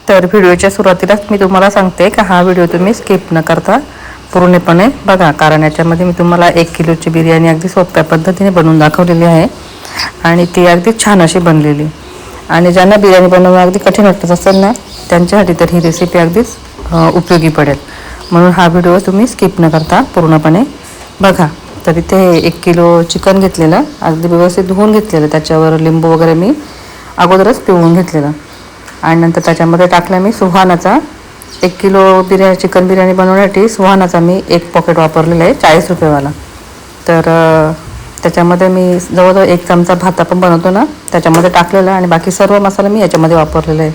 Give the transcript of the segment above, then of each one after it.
तर व्हिडिओच्या सुरुवातीलाच मी तुम्हाला सांगते की हा व्हिडिओ तुम्ही स्किप न करता पूर्णपणे बघा, कारण याच्यामध्ये मी तुम्हाला 1 किलोची बिर्याणी अगदी सोप्या पद्धतीने बनवून दाखवलेली आहे आणि ती अगदी छान अशी बनलेली. आणि ज्यांना बिर्याणी बनवणं अगदी कठीण वाटत असेल ना, त्यांच्यासाठी तर ही रेसिपी अगदीच उपयोगी पडेल. म्हणून हा व्हिडिओ तुम्ही स्किप न करता पूर्णपणे बघा. तर इथे 1 किलो चिकन घेतलेलं, अगदी व्यवस्थित धुवून घेतलेलं, त्याच्यावर लिंबू वगैरे मी अगोदरच पिळून घेतलेलं आणि नंतर त्याच्यामध्ये टाकला मी सुहानाचा. 1 किलो चिकन बिर्याणी बनवण्यासाठी सुहानाचा मी 1 पॉकेट वापरलेला आहे, 40 रुपयेवाला. तर त्याच्यामध्ये मी जवळजवळ 1 चमचा भात आपण बनवतो ना त्याच्यामध्ये टाकलेला आणि बाकी सर्व मसाला मी याच्यामध्ये वापरलेला आहे.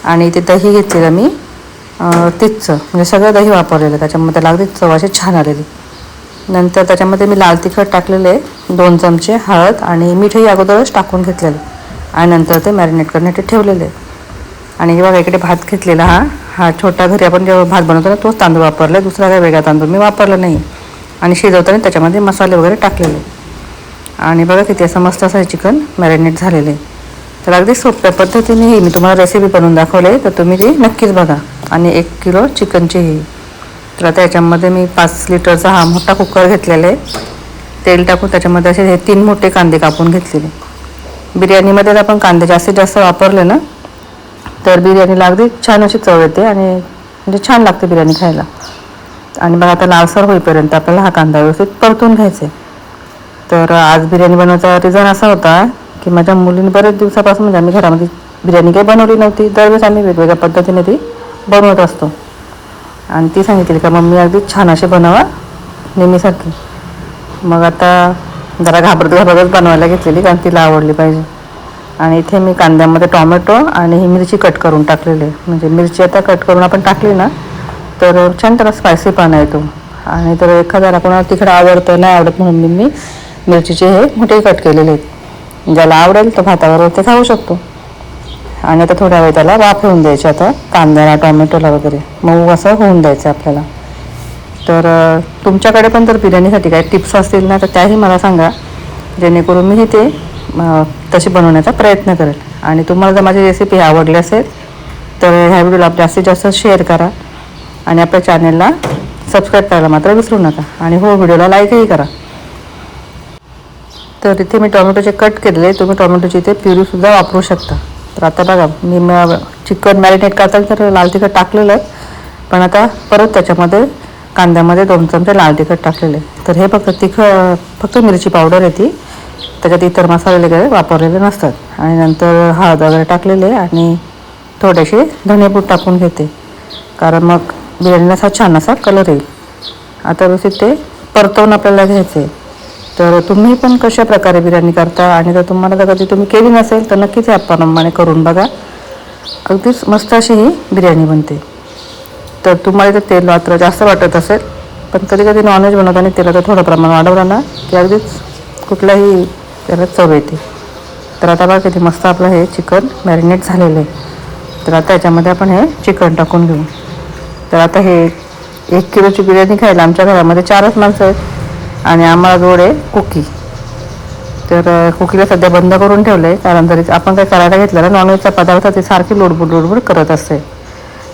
आणि ते दही घेतलेलं मी तिथचं, म्हणजे सगळं दही वापरलेलं, त्याच्यामध्ये अगदी चव अशी छान आलेली. नंतर त्याच्यामध्ये मी लाल तिखट टाकलेले 2 चमचे, हळद आणि मीठही अगोदरच टाकून घेतलेलं आणि नंतर ते मॅरिनेट करण्यासाठी ठेवलेले. आणि हे बघा इकडे भात घेतलेला, हा छोटा घरी आपण जेव्हा भात बनवतो ना तोच तांदूळ वापरला, दुसरा काही वेगळा तांदूळ मी वापरला नाही. आणि शिजवताना त्याच्यामध्ये मसाले वगैरे टाकलेले. आणि बघा किती असं मस्त असं चिकन मॅरिनेट झालेले. तर अगदी सोप्या पद्धतीने मी तुम्हाला रेसिपी बनवून दाखवले, तर तुम्ही ती नक्कीच बघा. आणि 1 किलो चिकनची ही. तर आता याच्यामध्ये मी 5 लिटरचा हा मोठा कुकर घेतलेला आहे. तेल टाकून त्याच्यामध्ये असे हे 3 मोठे कांदे कापून घेतलेले. बिर्याणीमध्ये आपण कांदे जास्तीत जास्त वापरले ना तर बिर्याणीला अगदी छान अशी चव येते आणि म्हणजे छान लागते बिर्याणी खायला. आणि बघा आता लालसर होईपर्यंत आपल्याला हा कांदा व्यवस्थित परतून घ्यायचा आहे. तर आज बिर्याणी बनवायचा रिझन असा होता की माझ्या मुलीने बरेच दिवसापासून, म्हणजे आम्ही घरामध्ये बिर्याणी काही बनवली नव्हती, दरवेळेस आम्ही वेगवेगळ्या पद्धतीने ती बनवत असतो. आणि ती सांगितली का मम्मी अगदी छान असे बनवा नेहमीसारखी. मग आता जरा घाबरत बनवायला घेतलेली, कारण तिला आवडली पाहिजे. आणि इथे मी कांद्यामध्ये टॉमॅटो आणि ही मिरची कट करून टाकलेली आहे. म्हणजे मिरची आता कट करून आपण टाकली ना तर छान त्याला स्पायसीपणा येतो. आणि तर एखाद्याला कोणाला तिखट आवडतं नाही आवडत म्हणून मी मिरचीचे हे मोठे कट केलेले आहेत. ज्याला आवडेल तो भाताबरोबर ते खाऊ शकतो. आणि आता थोड्या वेळ त्याला वाफवून द्यायचे, आता कांद्याला टॉमॅटोला वगैरे मऊ असं होऊन द्यायचं आपल्याला. तर तुमच्याकडे पण जर बिर्याणीसाठी काही टिप्स असतील ना तर त्याही मला सांगा, जेणेकरून मी ते तशी बनवण्याचा प्रयत्न करेल. आणि तुम्हाला जर माझी रेसिपी आवडली असेल तर ह्या व्हिडिओला जास्तीत जास्त शेअर करा आणि आपल्या चॅनलला सबस्क्राईब करायला मात्र विसरू नका. आणि हो, व्हिडिओला लाईकही करा. तर इथे मी टोमॅटोचे कट केलेले, तुम्ही टोमॅटोची इथे प्युरीसुद्धा वापरू शकता. तर आता बघा मी चिकन मॅरिनेट करताना तर लाल तिखट टाकलेलं आहे, पण आता परत त्याच्यामध्ये कांद्यामध्ये 2 चमचे लाल तिखट टाकलेले. तर हे फक्त मिरची पावडर आहे ती, त्याच्यात इतर मसाले वगैरे वापरलेले नसतात. आणि नंतर हळद वगैरे टाकलेले आणि थोडेसे धनेपूड टाकून घेते, कारण मग बिर्याणीला असा छान असा कलर येईल. आता व्यवस्थित ते परतवून आपल्याला घ्यायचे. तर तुम्ही पण कशा प्रकारे बिर्याणी करता, आणि जर तुम्हाला जर कधी तुम्ही केली नसेल तर नक्कीच याप्रमाणे करून बघा, अगदीच मस्त अशी ही बिर्याणी बनते. तर तुम्हाला जर तेल मात्र जास्त वाटत असेल, पण कधी कधी नॉनव्हेज बनवताना तेलाचं थोडं प्रमाण वाढवलं ना की अगदीच कुठलाही त्याला चव येते. तर आता बघा किती मस्त आपलं हे चिकन मॅरिनेट झालेलं आहे. तर आता याच्यामध्ये आपण हे चिकन टाकून घेऊ. तर आता हे 1 किलोची बिर्याणी खायला आमच्या घरामध्ये 4च माणसं आहेत आणि आम्हाला जोड आहे कुकी. तर कुकीला सध्या बंद करून ठेवलं आहे, कारण जरी आपण काही करायला घेतलं ना नॉनव्हेजचा पदार्थ ते सारखी लोडबुड करत असते.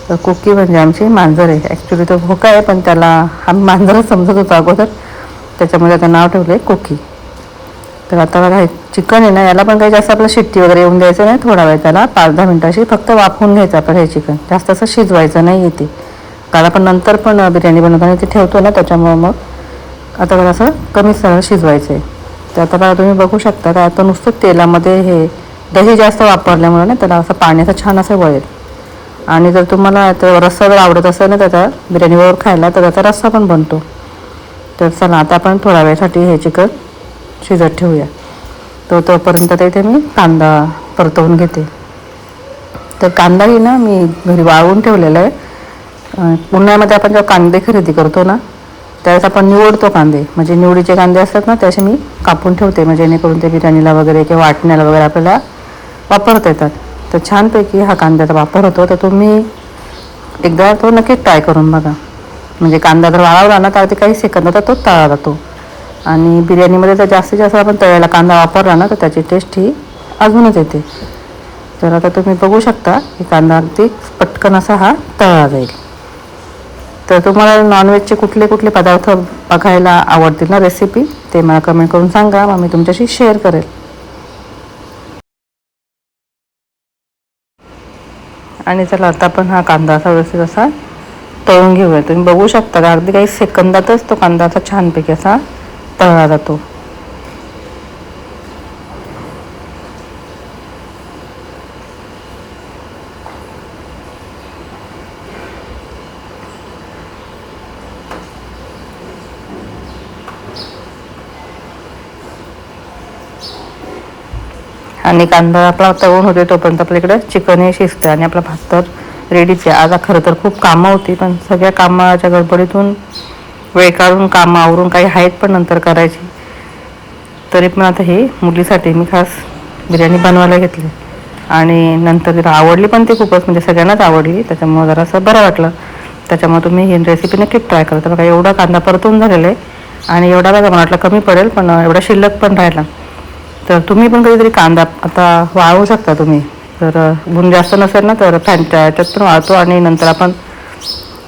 तर कुकी म्हणजे आमची मांजर आहे. ॲक्च्युली तो भोका आहे, पण त्याला आम्ही मांजरच समजत होतो अगोदर, त्याच्यामध्ये आता नाव ठेवलं आहे कुकी. तर आता बघा हे चिकन आहे ना, याला पण काही जास्त आपलं शिट्टी वगैरे येऊन द्यायचं नाही, थोडा वेळ त्याला 5-10 मिनटाशी फक्त वाफवून घ्यायचं आपण हे चिकन. जास्त असं शिजवायचं नाही येते, कारण आपण नंतर पण बिर्याणी बनवताना ते ठेवतो ना, त्याच्यामुळं मग आता बघा असं कमीच सरळ शिजवायचं आहे. तर आता बघा तुम्ही बघू शकता का आता नुसतं तेलामध्ये हे दही जास्त वापरल्यामुळे ना त्याला असं पाण्याचं छान असं वळेल. आणि जर तुम्हाला तर रस्सा जर आवडत असेल ना त्याचा बिर्याणीवर खायला, तर त्याचा रस्सा पण बनतो. तर चला आता आपण थोड्या वेळासाठी हे चिकन शिजत ठेवूया. तोपर्यंत ते इथे मी कांदा परतवून घेते. तर कांदाही ना मी घरी वाळवून ठेवलेला आहे. उन्हाळ्यामध्ये आपण जेव्हा कांदे खरेदी करतो ना त्यावेळेस आपण निवडतो कांदे, म्हणजे निवडीचे कांदे असतात ना त्याचे मी कापून ठेवते, म्हणजे जेणेकरून ते बिर्याणीला वगैरे किंवा वाटण्याला वगैरे आपल्याला वापरता येतात. तर छानपैकी हा कांद्याचा वापर होतो. तर तुम्ही एकदा तो नक्कीच ट्राय करून बघा. म्हणजे कांदा जर वाळवला ना तर ते काही सेकंदात तो तळला जातो. आणि बिर्याणीमध्ये जर जास्तीत जास्त आपण तळलेला कांदा वापरला ना तर त्याची टेस्ट ही अजूनच येते. तर आता तुम्ही बघू शकता की कांदा अगदी पटकन असा हा तळला जाईल. तर तुम्हाला नॉनव्हेजचे कुठले कुठले पदार्थ बघायला आवडतील ना रेसिपी, ते मला कमेंट करून सांगा, मग मी तुमच्याशी शेअर करेल. आणि चला आता आपण हा कांदा असा व्यवस्थित असा तळून घेऊया. तुम्ही बघू शकता का अगदी काही सेकंदातच तो कांदा असा छानपैकी असा तळला जातो. आणि कांदा आपला तळून होते तोपर्यंत आपल्याकडे चिकन हे शिजतं आणि आपला भात तर रेडीच आहे. आज खरं तर खूप कामं होती, पण सगळ्या कामाच्या गडबडीतून वेळ काढून कामं आवरून काही आहेत पण नंतर करायची, तरी पण आता हे मुलीसाठी मी खास बिर्याणी बनवायला घेतली. आणि नंतर तिला आवडली पण ती खूपच, म्हणजे सगळ्यांनाच आवडली, त्याच्यामुळं जरासं बरं वाटलं. त्याच्यामुळे तुम्ही ही रेसिपी नक्की ट्राय करा. तर बघा एवढा कांदा परतून झालेला आहे आणि एवढा बघा मला वाटलं कमी पडेल, पण एवढा शिल्लक पण राहिला. तर तुम्ही पण कधीतरी कांदा आता वाळवू शकता तुम्ही. तर ऊन जास्त नसेल ना तर फॅनच्या याच्यात पण वाळतो, आणि नंतर आपण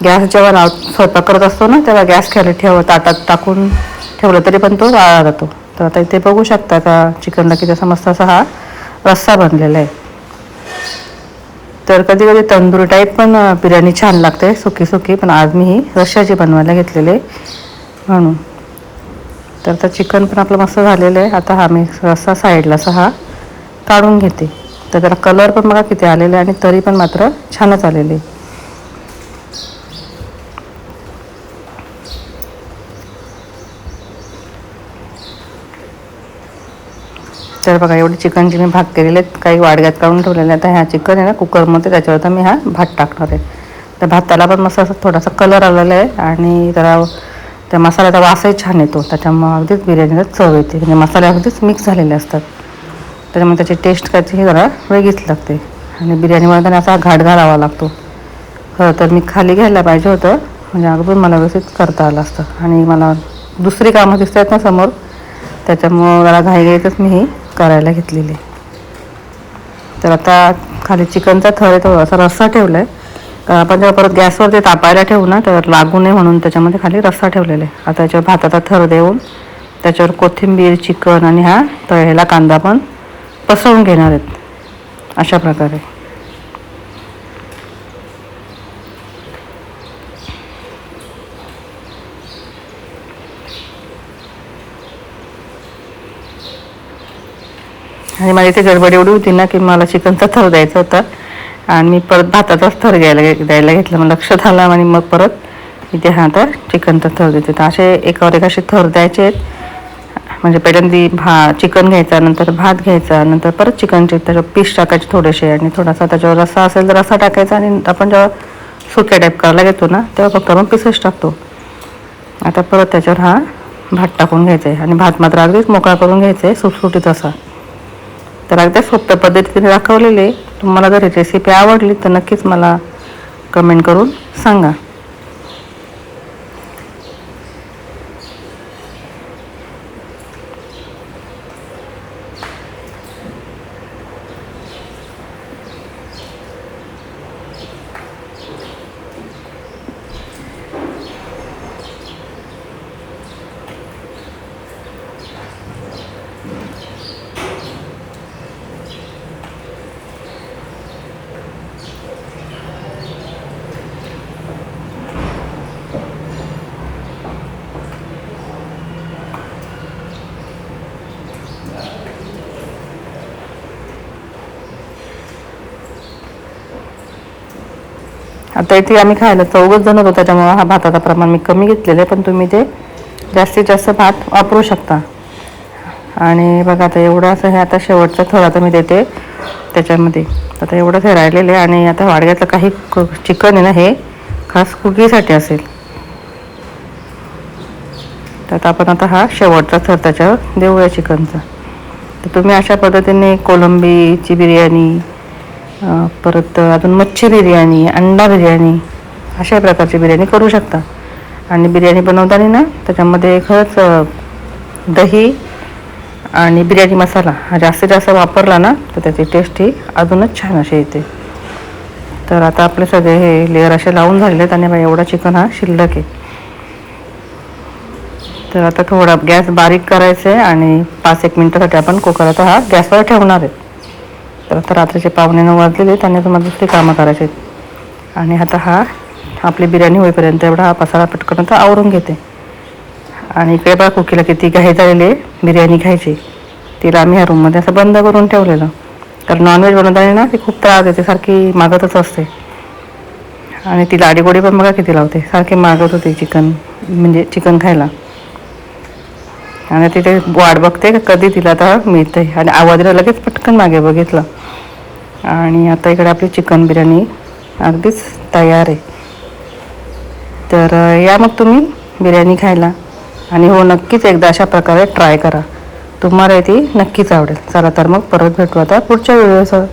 गॅस जेव्हा स्वयंपाक करत असतो ना तेव्हा गॅस खाली ताटात टाकून ठेवलं तरी पण तो वाळला जातो. तर आता इथे बघू शकता का चिकनला किती असा मस्त असा हा रस्सा बनलेला आहे. तर कधी कधी तंदुरी टाईप पण बिर्याणी छान लागते सुकी सुकी, पण आज मी ही रश्श्याची बनवायला घेतलेली आहे म्हणून. तर आता चिकन पण आपलं मस्त झालेलं आहे. आता हा मी रस्सा साईडला असा हा काढून घेते. तर त्याला कलर पण बघा किती आलेला आहे आणि तरी पण मात्र छानच आलेले आहे. तर बघा एवढी चिकनची मी भात केलेले आहेत, काही वाडग्यात काढून ठेवलेले. आता ह्या चिकन आहे ना कुकरमध्ये, त्याच्यावर तर मी हा भात टाकणार आहे. तर भाताला पण मस्त असं थोडासा कलर आलेला आहे आणि त्याला त्या मसाल्याचा वासही छान येतो, त्याच्यामुळं अगदीच बिर्याणीला चव येते. म्हणजे मसाले अगदीच मिक्स झालेले असतात, त्याच्यामुळे त्याची टेस्ट काहीतरी जरा वेगळीच लागते. आणि बिर्याणी बनवताना असा घाट घालावा लागतो. खरं तर मी खाली घ्यायला पाहिजे होतं, म्हणजे अगदी मला व्यवस्थित करता आलं असतं. आणि मला दुसरी कामं दिसत आहेत ना समोर, त्याच्यामुळं जरा घाईघाईतच मी ही करायला घेतलेली. तर आता खाली चिकनचा थर आहे, थोडासा रस्सा ठेवला आहे. आपण जेव्हा परत गॅसवर ते तापायला ठेवू ना तर लागू नये म्हणून त्याच्यामध्ये खाली रस्सा ठेवलेला आहे. आता त्याच्यावर भाताचा थर देऊन त्याच्यावर कोथिंबीर, चिकन आणि हा तळलेला कांदा पण पसरवून घेणार आहेत अशा प्रकारे. आणि माझी इथे गडबड एवढी होती ना की मला चिकनचा थर द्यायचा होता आणि मी परत भाताचाच थर द्यायला घेतला. मग लक्षात आलं आणि मग परत इथे हा तर चिकनचा थर देते. तर असे एकावर एक असे थर द्यायचे आहेत. म्हणजे पहिल्यांदा चिकन घ्यायचा, नंतर भात घ्यायचा, नंतर परत चिकनचे त्याच्यावर पीस टाकायचे थोडेसे, आणि थोडासा त्याच्यावर रस्सा असेल तर रस्सा टाकायचा. आणि आपण जेव्हा सुक्या टाईप करायला घेतो ना तेव्हा फक्त आपण पीसेस टाकतो. आता परत त्याच्यावर हा भात टाकून घ्यायचा आहे आणि भात मात्र अगदीच मोकळा करून घ्यायचा आहे सुटसुटीत असा. तर अगदी सोप्या पद्धतीने दाखवलेले. तुम्हाला जर रेसिपी आवडली तर नक्कीच मला कमेंट करून सांगा. आता इथे आम्ही खायला 4 जण होतो, त्याच्यामुळे हा भाताचा प्रमाण मी कमी घेतलेलं आहे, पण तुम्ही ते जास्तीत जास्त भात वापरू शकता. आणि बघा आता एवढं असं हे आता शेवटचं थोडं आता मी देते त्याच्यामध्ये. आता एवढंच हे राहिलेलं आहे. आणि आता वाडग्यातलं काही चिकन आहे ना हे खास कुकीसाठी असेल. तर आपण आता हा शेवटचा थर त्याच्यावर देऊया चिकनचा. तर तुम्ही अशा पद्धतीने कोलंबीची बिर्याणी, परत अजून मच्छी बिर्याणी, अंडा बिर्याणी अशा प्रकारची बिर्याणी करू शकता. आणि बिर्याणी बनवताना ना त्याच्यामध्ये खरंच दही आणि बिर्याणी मसाला हा जास्तीत जास्त वापरला ना तर त्याची टेस्ट ही अजूनच छान अशी येते. तर आता आपले सगळे हे लेअर असे लावून झालेले आहेत आणि एवढा चिकन हा शिल्लक आहे. तर आता थोडा गॅस बारीक करायचा आहे आणि 5-1 मिनिटासाठी आपण कुकर आता हा गॅसवर ठेवणार आहे. तर आता रात्रीचे 8:45 वाजलेले आहेत आणि तुम्हाला दुसरी कामं करायची आहेत. आणि आता हा आपली बिर्याणी होईपर्यंत एवढा हा पसारा पटकन आता आवरून घेते. आणि इकडे बघा कुकीला किती घाई झालेली आहे बिर्याणी खायची. तिला आम्ही ह्या रूममध्ये असं बंद करून ठेवलेलं, कारण नॉनव्हेज बनवताना ना ती खूप त्रास देते, सारखी मागतच असते. आणि ती लाडीगोडी पण बघा किती लावते, सारखी मागत होती चिकन खायला. आणि तिथे वाट बघते का कधी तिला आता मिळते आणि आवाजाला लगेच पटकन मागे बघितलं. आणि आता इकडे आपली चिकन बिर्याणी अगदीच तयार आहे. तर या मग तुम्ही बिर्याणी खायला. आणि हो, नक्कीच एकदा अशा प्रकारे ट्राय करा, तुम्हाला ती नक्कीच आवडेल. चला तर मग परत भेटू आता पुढच्या व्हिडिओसह.